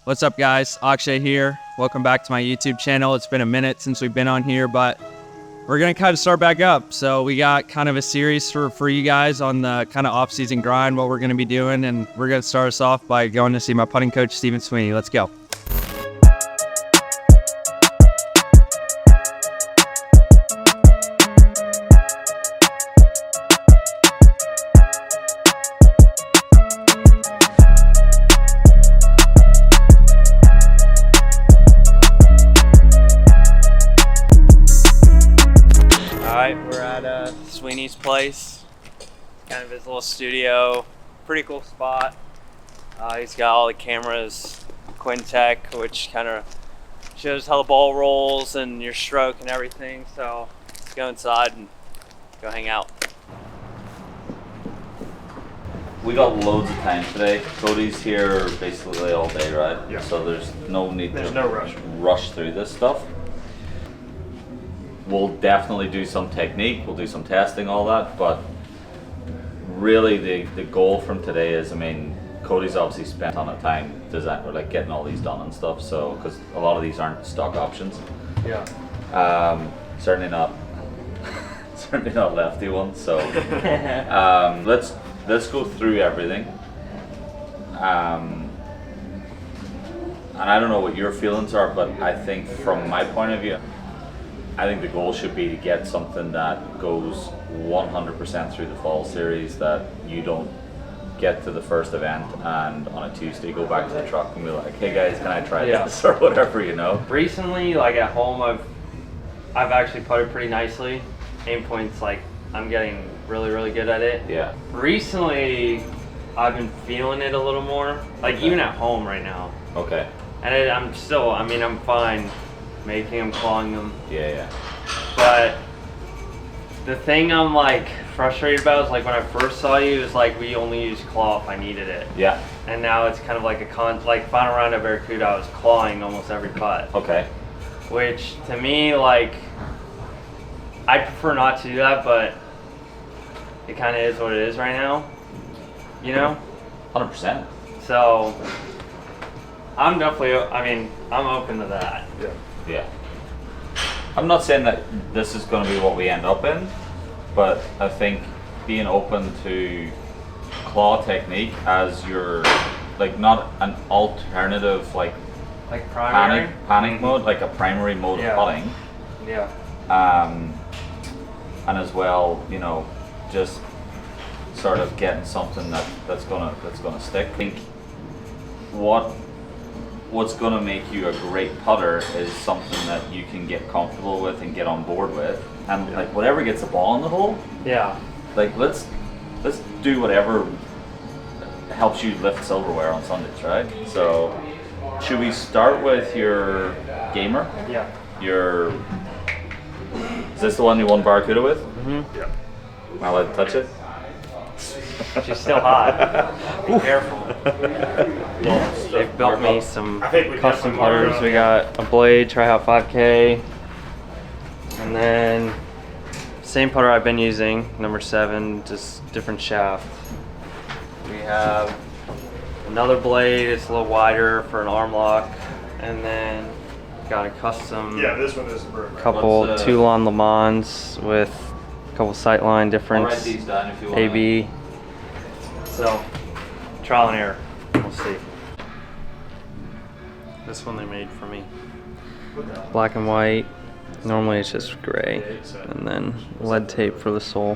What's up, guys? Akshay here. Welcome back to my YouTube channel. It's been a minute since we've been on here, but we're gonna kind of start back up. So we got kind of a series for you guys on the kind of off-season grind, what we're gonna be doing, and we're gonna start us off by going to see my putting coach, Steven Sweeney. Let's go. We're at Sweeney's place, kind of his little studio. Pretty cool spot. He's got all the cameras, Quintech, which kind of shows how the ball rolls and your stroke and everything. So let's go inside and go hang out. We got loads of time today. Cody's here basically all day, right? Yeah. So there's no need There's to no rush. rush through this stuff. We'll definitely do some technique, we'll do some testing, all that, but really the goal from today is, I mean, Cody's obviously spent a ton of time like getting all these done and stuff, so, because a lot of these aren't stock options. Yeah. Certainly not lefty ones, so let's go through everything. And I don't know what your feelings are, but I think from my point of view, I think the goal should be to get something that goes 100% through the fall series, that you don't get to the first event and on a Tuesday go back to the truck and be like, hey guys, can I try this or whatever, you know? Recently, like at home, I've actually putted pretty nicely. Aim points, like I'm getting really good at it. Yeah. Recently, I've been feeling it a little more, like even at home right now. Okay. And I'm fine making them, clawing them. Yeah. But the thing I'm like frustrated about is, like, when I first saw you, it was like we only used claw if I needed it. Yeah. And now it's kind of like like final round of Barracuda, I was clawing almost every putt. Okay. Which to me, like, I prefer not to do that, but it kind of is what it is right now, you know? 100%. So I'm definitely, I'm open to that. Yeah. I'm not saying that this is going to be what we end up in, but I think being open to claw technique as your, like, not an alternative, like Primary? panic mode, like a primary mode of putting. Yeah. And as well, you know, just sort of getting something that's gonna stick. I think what's gonna make you a great putter is something that you can get comfortable with and get on board with, and like whatever gets the ball in the hole. Yeah. Like let's do whatever helps you lift silverware on Sundays, right? So should we start with your gamer? Yeah. Is this the one you won Barracuda with? Mm-hmm. Yeah. Am I allowed to touch it? She's still hot. Be careful. They've built me some custom putters. We got a blade, Tryout 5K, and then same putter I've been using, number 7, just different shaft. We have another blade, it's a little wider for an arm lock, and then got a custom This one is a bird. couple Toulon Le Mans with a couple sightline difference. I'll write these down if you want. AB. So, trial and error. We'll see. This one they made for me. Black and white. Normally it's just gray. And then lead tape for the sole.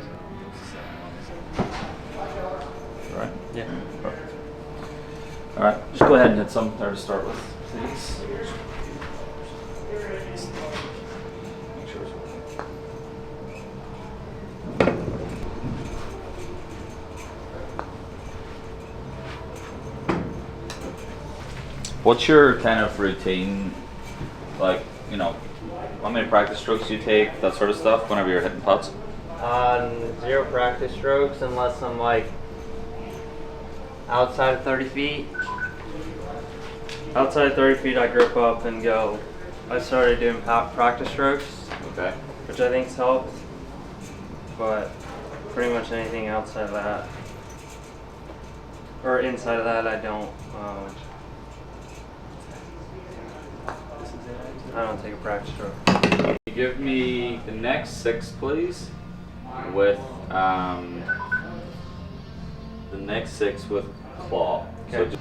Alright. Yeah. Alright, just go ahead and hit some there to start with, please. What's your kind of routine, like, you know, how many practice strokes you take, that sort of stuff, whenever you're hitting putts? 0 practice strokes unless I'm like outside of 30 feet. Outside of 30 feet I grip up and go. I started doing practice strokes, Okay. which I think's helped. But pretty much anything outside of that, or inside of that, I don't. I don't take a practice stroke. Give me the next 6, please, with the next 6 with claw. Okay.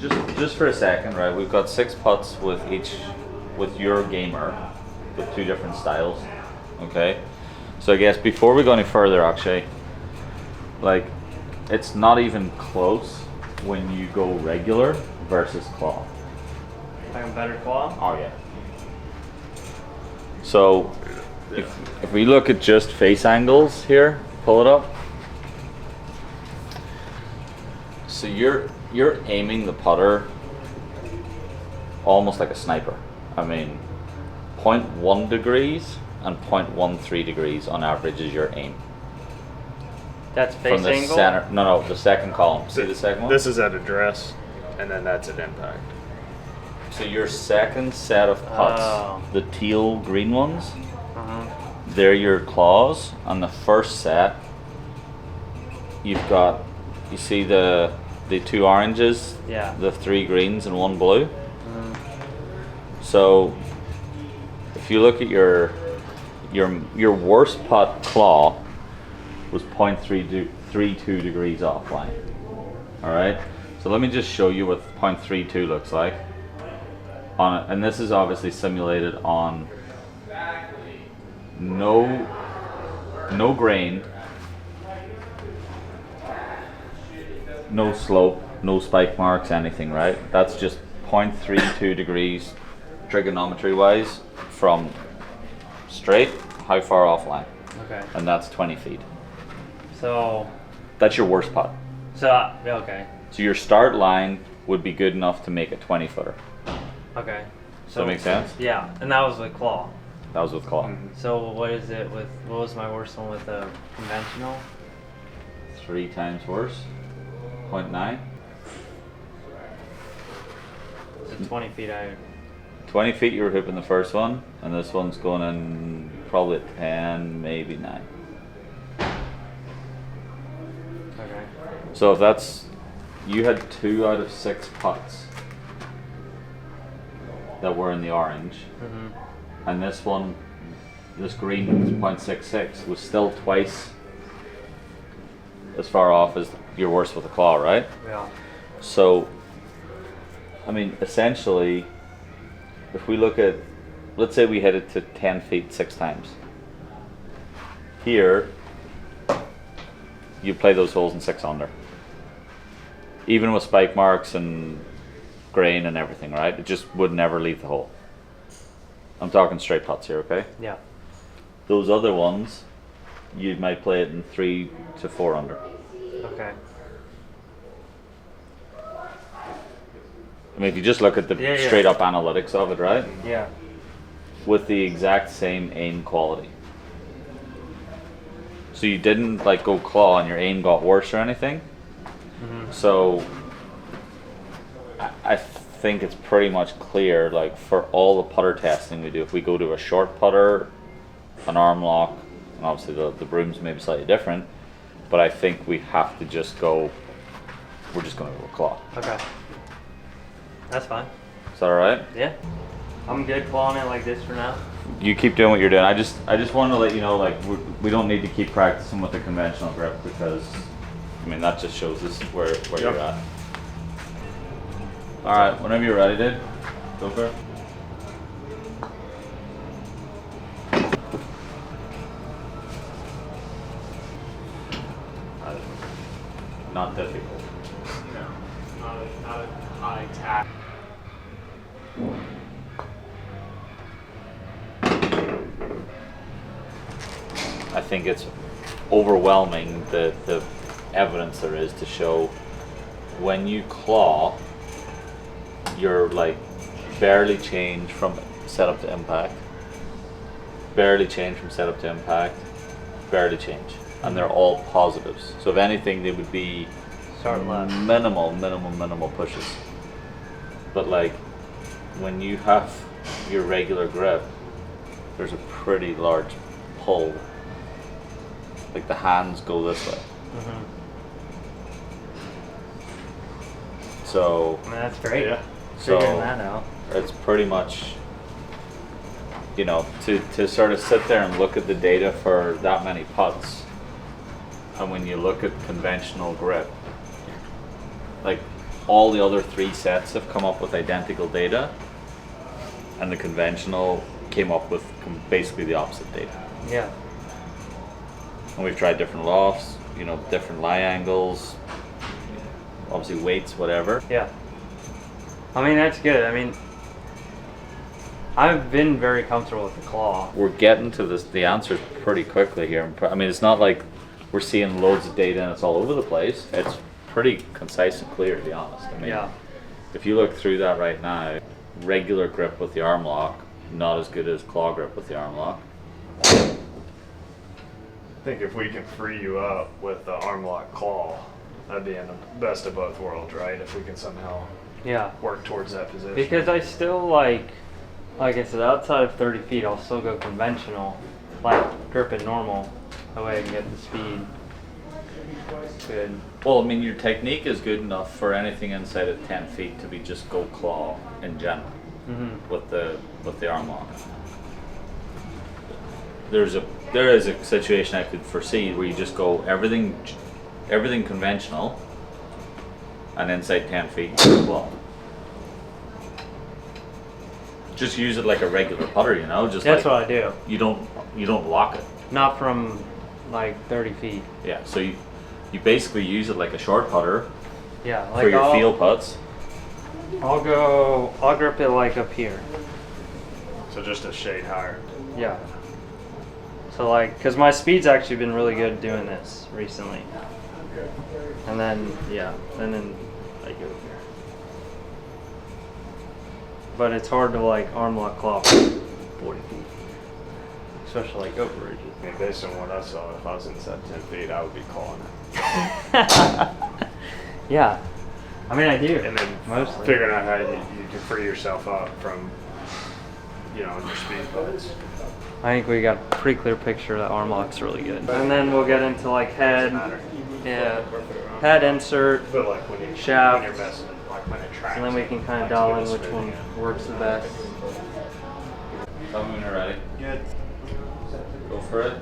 So just for a second, right? We've got 6 putts with your gamer, with 2 different styles. Okay. So I guess before we go any further, Akshay, like, it's not even close when you go regular versus claw. Like a better claw? Oh yeah. So if we look at just face angles here, pull it up. So you're aiming the putter almost like a sniper. I mean, 0.1 degrees and 0.13 degrees on average is your aim. That's face From the angle? center, no, the second column. See the second one? This is at address, and then that's at impact. So your second set of putts, Oh. the teal green ones, Uh-huh. they're your claws. On the first set, you've got, you see the 2 oranges, Yeah. the 3 greens and 1 blue. Mhm. So if you look at your worst putt claw was 0.32 degrees offline. All right. So let me just show you what 0.32 looks like. And this is obviously simulated on no grain, no slope, no spike marks, anything, right? That's just 0.32 degrees trigonometry wise from straight, how far offline, Okay. and that's 20 feet. So, That's your worst putt. okay. So your start line would be good enough to make a 20 footer. Okay. Does that make sense? Yeah, and that was with claw. That was with claw. So what is it with, what was my worst one with the conventional? 3 times worse. 0.9. So 20 feet I, 20 feet you were hipping the first one, and this one's going in probably at 10, maybe 9. okay. So if that's, you had 2 out of 6 putts that were in the orange, Mm-hmm. and this one, this green 0.66 was still twice as far off as your worst with a claw, right? Yeah. So, I mean, essentially, if we look at, let's say we hit it to 10 feet 6 times. Here, you play those holes in 6 under. Even with spike marks and grain and everything, right? It just would never leave the hole. I'm talking straight putts here, okay? Yeah. Those other ones, you might play it in 3 to 4 under. Okay. I mean, if you just look at the Yeah, yeah. straight up analytics of it, right? Yeah. With the exact same aim quality. So you didn't like go claw and your aim got worse or anything. Mm-hmm. So I think it's pretty much clear, like for all the putter testing we do, if we go to a short putter, an arm lock, and obviously the brooms may be slightly different, but I think we have to just go, we're just going to go claw. Okay. That's fine. Is that alright? Yeah. I'm good clawing it like this for now. You keep doing what you're doing. I just wanted to let you know, like, we don't need to keep practicing with the conventional grip because, I mean, that just shows us where you're at. All right, whenever you're ready, dude, go for it. Not difficult. No, not a high tack. I think it's overwhelming the evidence there is to show when you claw, you're like barely change from setup to impact, barely change from setup to impact, barely change, and they're all positives. So if anything, they would be Start left. minimal pushes. But like when you have your regular grip, there's a pretty large pull. Like the hands go this way. So I mean, that's great. Yeah. So Figuring that out. it's pretty much, you know, to sort of sit there and look at the data for that many putts, and when you look at conventional grip, like all the other 3 sets have come up with identical data, and the conventional came up with basically the opposite data. Yeah. And we've tried different lofts, you know, different lie angles, obviously weights, whatever. Yeah. I mean, that's good. I mean, I've been very comfortable with the claw. We're getting to the answers pretty quickly here. I mean, it's not like we're seeing loads of data and it's all over the place. It's pretty concise and clear, to be honest. I mean, Yeah. if you look through that right now, regular grip with the arm lock, not as good as claw grip with the arm lock. I think if we can free you up with the arm lock claw, that'd be in the best of both worlds, right? If we can somehow Yeah. work towards that position. Because I still like I said, outside of 30 feet, I'll still go conventional, like grip it normal. That way I can get the speed good. Well, I mean, your technique is good enough for anything inside of 10 feet to be just go claw in general with the arm lock. There is a situation I could foresee where you just go everything conventional, and inside 10 feet claw. Just use it like a regular putter, you know. Just That's like, what I do. You don't lock it. Not from like 30 feet. Yeah. So you basically use it like a short putter Yeah. Like for your field putts. I'll grip it like up here. So just a shade higher. Yeah. So like, cause my speed's actually been really good doing this recently. And then and then I go here. But it's hard to like arm lock claw from 40 feet, especially like over ridges. I mean, based on what I saw, if I was inside 10 feet, I would be calling it. Yeah. I mean, I do. And then mostly figuring out how you can free yourself up from, your speed putts. I think we got a pretty clear picture that arm lock's really good. And then we'll get into like head, head insert, But like when you shaft, when you're messing, like when it tracks. and then we can kind of dial in which one works the best. Tell me when you're ready. Good. Go for it.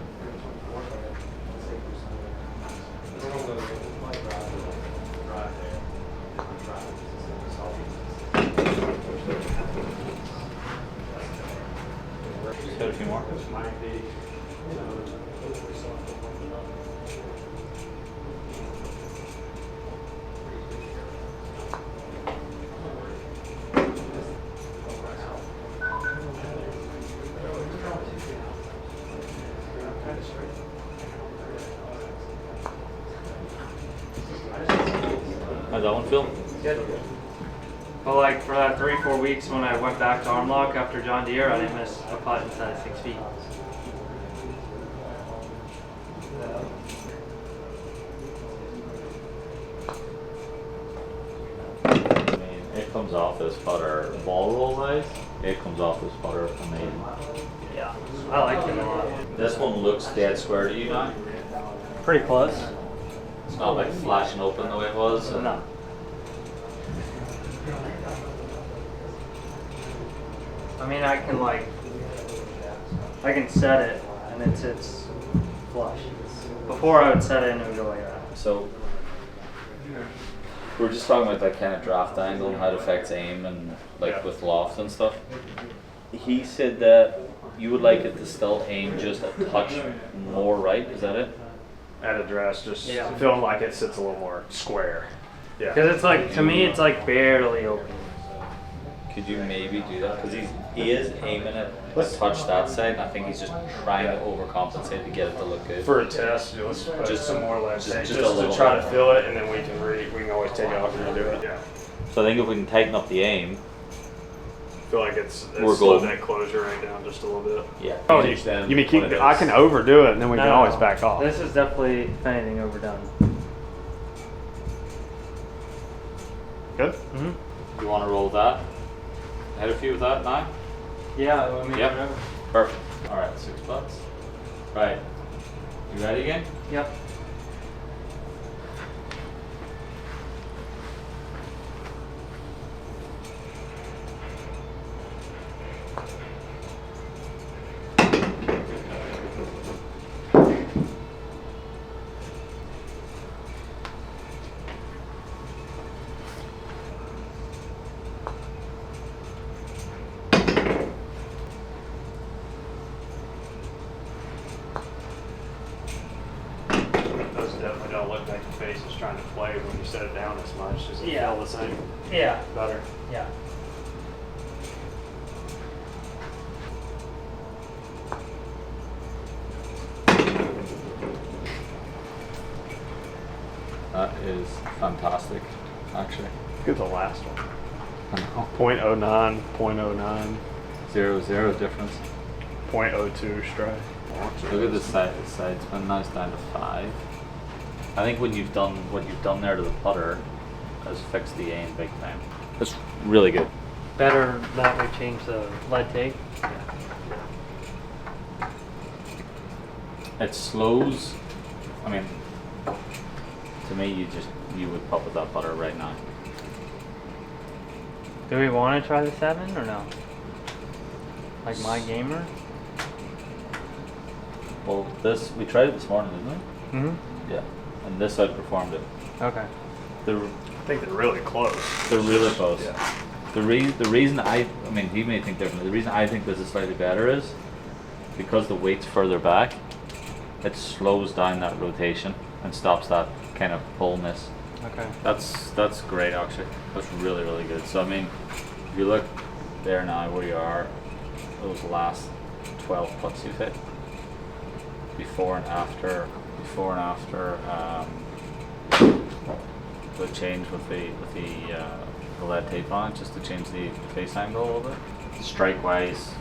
Just hit a few more. How's that one feel? Good. But like for that 3-4 weeks when I went back to arm lock after John Deere, I didn't miss a putt inside 6 feet. I mean, it comes off this putter ball roll wise. It comes off this putter amazing. Yeah, I like it a lot. This one looks dead square to you now. Pretty close. It's not like flashing open the way it was. And No. I mean, I can set it and it sits flush. Before I would set it and it would go like that. So we were just talking about that kind of draft angle and how it affects aim and like with loft and stuff. He said that you would like it to still aim just a touch more right. Is that it? At address, just Yeah. feeling like it sits a little more square. Yeah. Because it's like, to me, it's like barely open. Could you maybe do that? Because he is aiming it a touch that side, and I think he's just trying to overcompensate to get it to look good. For a test, let's put Just- some more left just just a little to try bit. to feel it, and then we can always take it off and redo it. Yeah. So I think if we can tighten up the aim, I feel like it's We're slowed golden. that closure rate down just a little bit. yeah. Oh, finish them you mean keep? when it I is. can overdo it, and then we No, can no, always no. back off. This is definitely, if anything, overdone. Good. Mm-hmm. You want to roll that? Head a few with that now? Yeah, I mean, Yep. whatever. Perfect. All right, 6 putts. Right. You ready again? Yep. Those definitely don't look like the face is trying to play when you set it down this much. Does it feel the same? Yeah. Better? Yeah. That is fantastic, actually. Good the last one. I know. 0.09, 0.09, 0-0 difference. 0.02 strike. Look at the side spin. Now it's down to 5. I think what you've done there to the putter has fixed the aim big time. That's really good. Better that we change the lead tape. It slows. I mean, to me, you would putt with that putter right now. Do we want to try the 7 or no? Like my gamer? Well, we tried it this morning, didn't we? Mm-hmm. Yeah, and this outperformed it. Okay. I think they're really close. They're really close. Yeah. The reason I mean, he may think differently. The reason I think this is slightly better is because the weight's further back. It slows down that rotation and stops that kind of pull miss. Okay. That's great, actually. That's really, really good. So I mean, if you look there now where you are, those last 12 putts you've hit, before and after the change with the lead tape on it, just to change the face angle a little bit. Strike wise,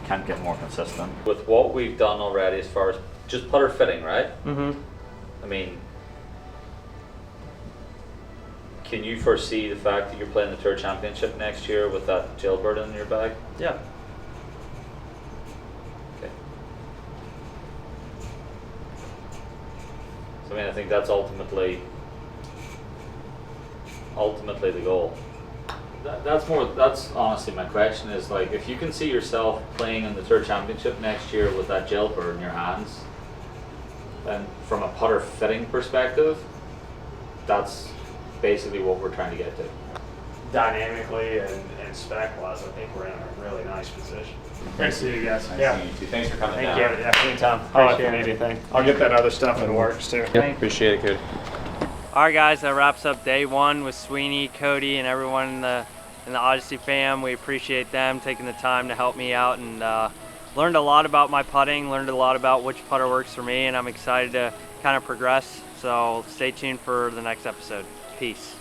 can't get more consistent. With what we've done already as far as just putter fitting, right? Mm-hmm. I mean, can you foresee the fact that you're playing the Tour Championship next year with that jailbird in your bag? Yeah. Okay. So I mean, I think that's ultimately the goal. That's honestly my question is, like, if you can see yourself playing in the Tour Championship next year with that jailbird in your hands, then from a putter fitting perspective, that's basically what we're trying to get to. Dynamically and spec-wise, I think we're in a really nice position. Great to see you guys. Nice to meet you too. Thanks for coming down. Thank you. Yeah, anytime. I'll if you Appreciate need anything. I'll get that other stuff in works too. Appreciate it, Cody. All right, guys, that wraps up day 1 with Sweeney, Cody, and everyone in the Odyssey fam. We appreciate them taking the time to help me out, and learned a lot about my putting, learned a lot about which putter works for me, and I'm excited to kind of progress. So stay tuned for the next episode. Peace.